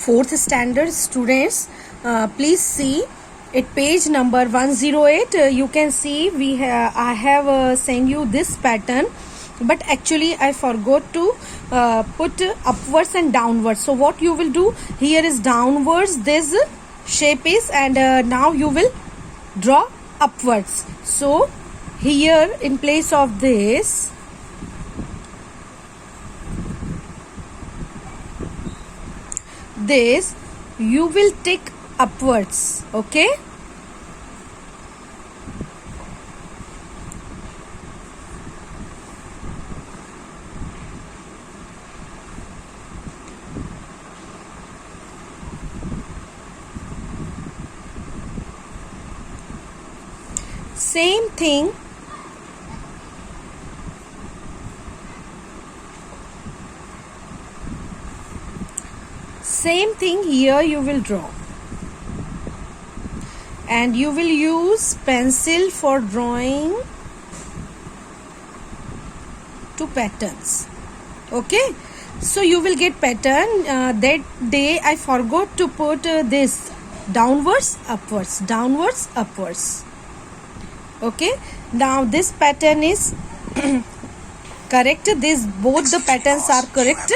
fourth standard students, please see at page number 108. You can see I have sent you this pattern, but actually I forgot to put upwards and downwards. So what you will do, here is downwards this shape is, and now you will draw upwards. So here in place of this, you will take upwards. Okay, same thing here you will draw, and you will use pencil for drawing two patterns. Okay, so you will get pattern. That day I forgot to put this downwards upwards, downwards upwards. Okay, now this pattern is correct. This both the patterns are correct.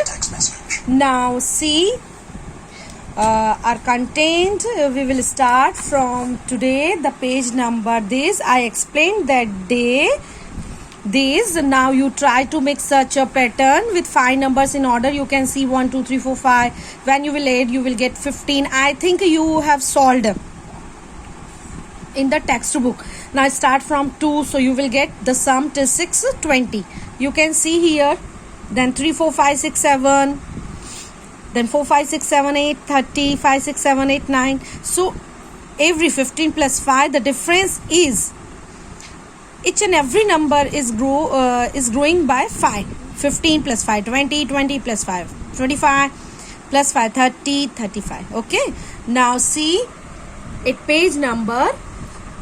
Now see our content. We will start from today, the page number this. I explained that day this. Now you try to make such a pattern with 5 numbers in order. You can see 1 2 3 4 5. When you will add, you will get 15. I think you have solved in the textbook. Now start from 2, so you will get the sum till 6 20. You can see here, then 3 4 5 6 7, then 4 5 6 7 8 30, 5 6 7 8 9. So every 15 plus 5, the difference is each and every number is growing by 5. 15 plus 5 20, 20 plus 5 25, plus 5 30, 35. Okay, now see at page number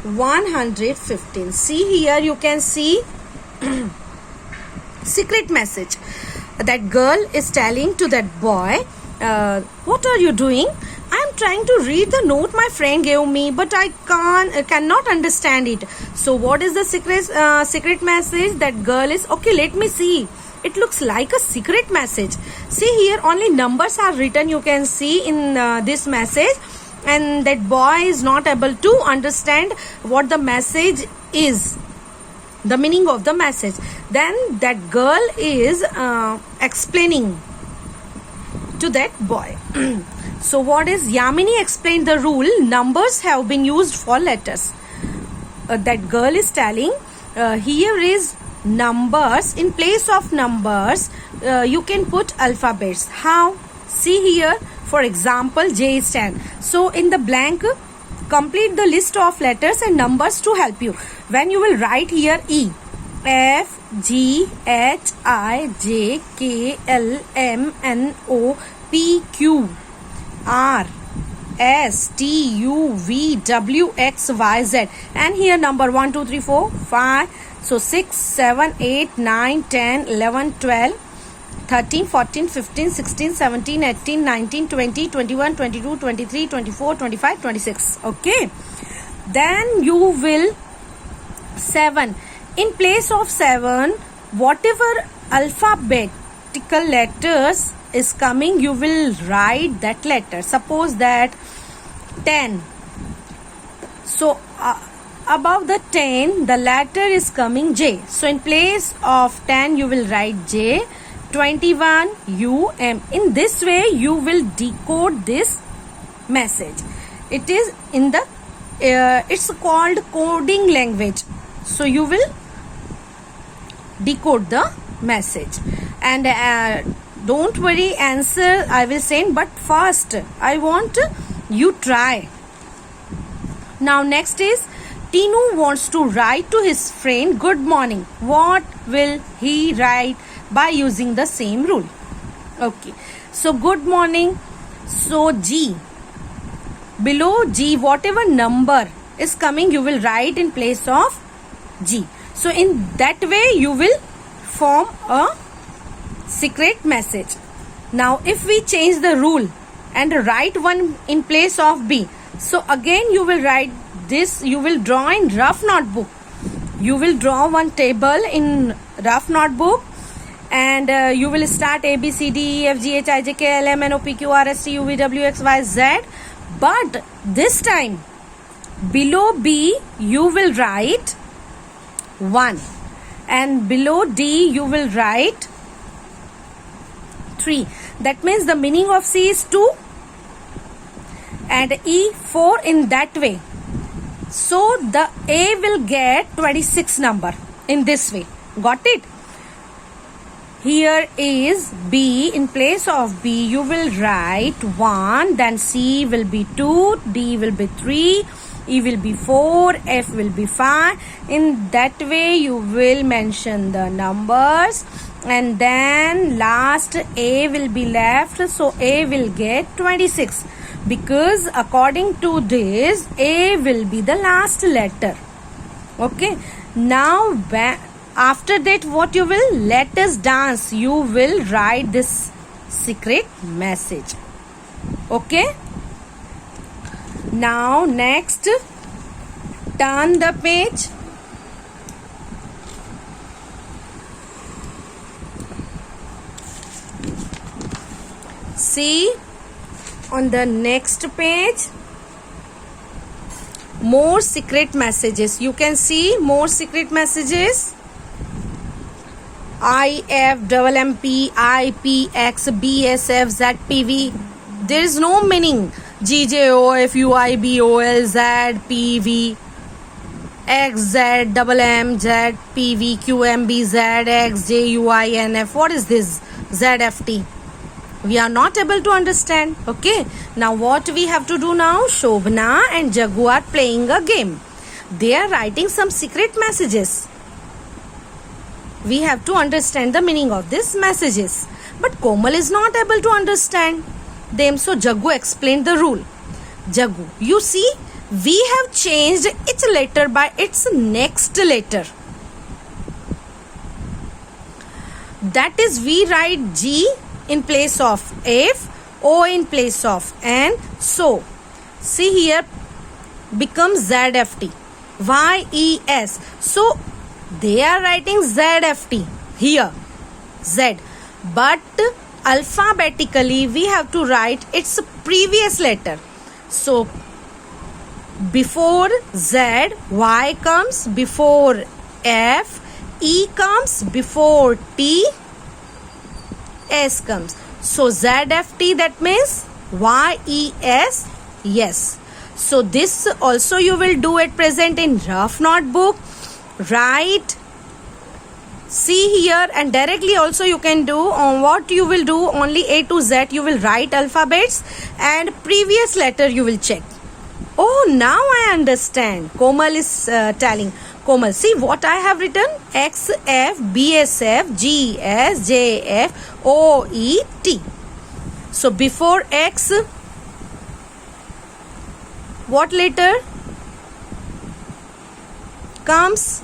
115. See here, you can see secret message. That girl is telling to that boy, what are you doing? I am trying to read the note my friend gave me, but I cannot understand it. So what is the secret message? That girl is, okay, let me see. It looks like a secret message. See here, only numbers are written, you can see in this message, and that boy is not able to understand what the message is, the meaning of the message. Then that girl is explaining to that boy. So what is Yamini explained the rule, numbers have been used for letters. That girl is telling, here is numbers, in place of numbers you can put alphabets. How? See here, for example, J is 10. So in the blank, complete the list of letters and numbers to help you. When you will write here E, F, G, H, I, J, K, L, M, N, O, P, Q, R, S, T, U, V, W, X, Y, Z. And here number 1, 2, 3, 4, 5. So 6, 7, 8, 9, 10, 11, 12. 13, 14, 15, 16, 17, 18, 19, 20, 21, 22, 23, 24, 25, 26. Okay. Then you will 7. In place of 7, whatever alphabetical letters is coming, you will write that letter. Suppose that 10. So above the 10, the letter is coming J. So in place of 10, you will write J. 21 UM. In this way you will decode this message. It is in the it's called coding language. So you will decode the message, and don't worry, answer I will send, but first I want you try. Now next is Tinu wants to write to his friend good morning. What will he write? By using the same rule. Okay, so good morning. So G, below G, whatever number is coming, you will write in place of G. So in that way you will form a secret message. Now if we change the rule and write one in place of B. So again you will write this, you will draw in rough notebook. You will draw one table in rough notebook, and you will start A, B, C, D, E, F, G, H, I, J, K, L, M, N, O, P, Q, R, S, T, U, V, W, X, Y, Z. But this time below B you will write 1, and below D you will write 3. That means the meaning of C is 2 and E 4 in that way. So the A will get 26 number in this way. Got it? Here is B. In place of B you will write 1, then C will be 2, D will be 3, E will be 4, F will be 5. In that way you will mention the numbers, and then last A will be left, so A will get 26, because according to this A will be the last letter. Okay, now after that what you will, let us dance, you will write this secret message. Okay, now next, turn the page. See on the next page, more secret messages. You can see more secret messages. I, F, double M, P, I, P, X, B, S, F, Z, P, V. There is no meaning. G, J, O, F, U, I, B, O, L, Z, P, V, X, Z, double M, Z, P, V, Q, M, B, Z, X, J, U, I, N, F. What is this? Z, F, T. We are not able to understand. Okay. Now what we have to do now? Shobhana and Jaggu are playing a game. They are writing some secret messages. We have to understand the meaning of these messages. But Komal is not able to understand them. So Jaggu explained the rule. Jaggu, you see, we have changed each letter by its next letter. That is, we write G in place of F, O in place of N. So, see here becomes ZFT, YES. So, they are writing ZFT here, Z. But alphabetically, we have to write its previous letter. So, before Z, Y comes, before F, E comes, before T, S comes. So ZFT, that means YES, yes. So this also you will do at present in rough notebook. Write, see here, and directly also you can do on what you will do, only A to Z you will write alphabets and previous letter you will check. Oh, now I understand. Komal is telling. Komal, see what I have written? X, F, B, S, F, G, S, J, F, O, E, T. So before X, what letter comes?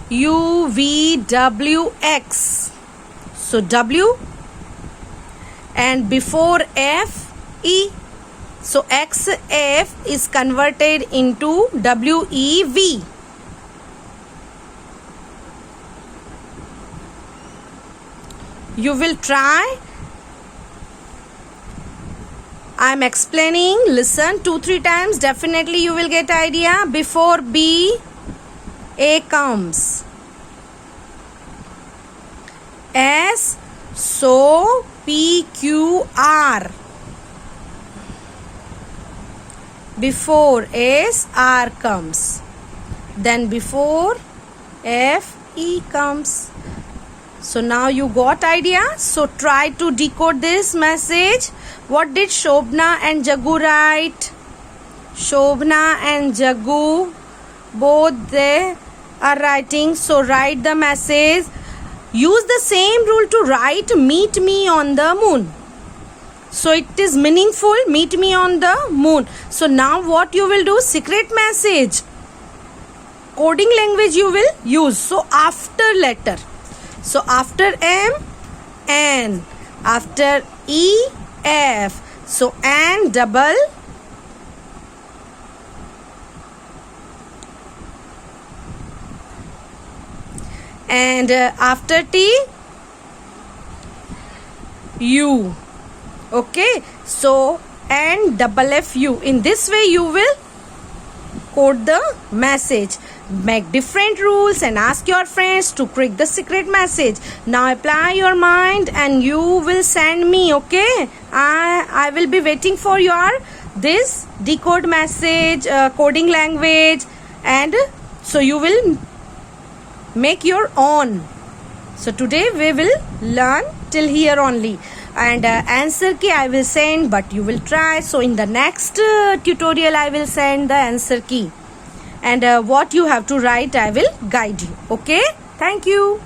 U, V, W, X. So W, and before F, E. So X, F is converted into W, E, V. You will try. I am explaining. Listen 2-3 times. Definitely you will get idea. Before B, A comes. S. So P, Q, R. Before S, R comes. Then before F, E comes. So now you got idea. So try to decode this message. What did Shobhana and Jaggu write? Shobhana and Jaggu, both they are writing. So write the message. Use the same rule to write meet me on the moon. So it is meaningful, meet me on the moon. So now what you will do? Secret message. Coding language you will use. So after letter. So after M, N. After E, F. So N double and after T U. Okay, so N double F U. In this way you will code the message. Make different rules and ask your friends to create the secret message. Now apply your mind and you will send me. Okay, I will be waiting for your this decode message, coding language, and so you will make your own. So today we will learn till here only, and answer key I will send, but you will try. So in the next tutorial I will send the answer key, and what you have to write I will guide you. Okay, thank you.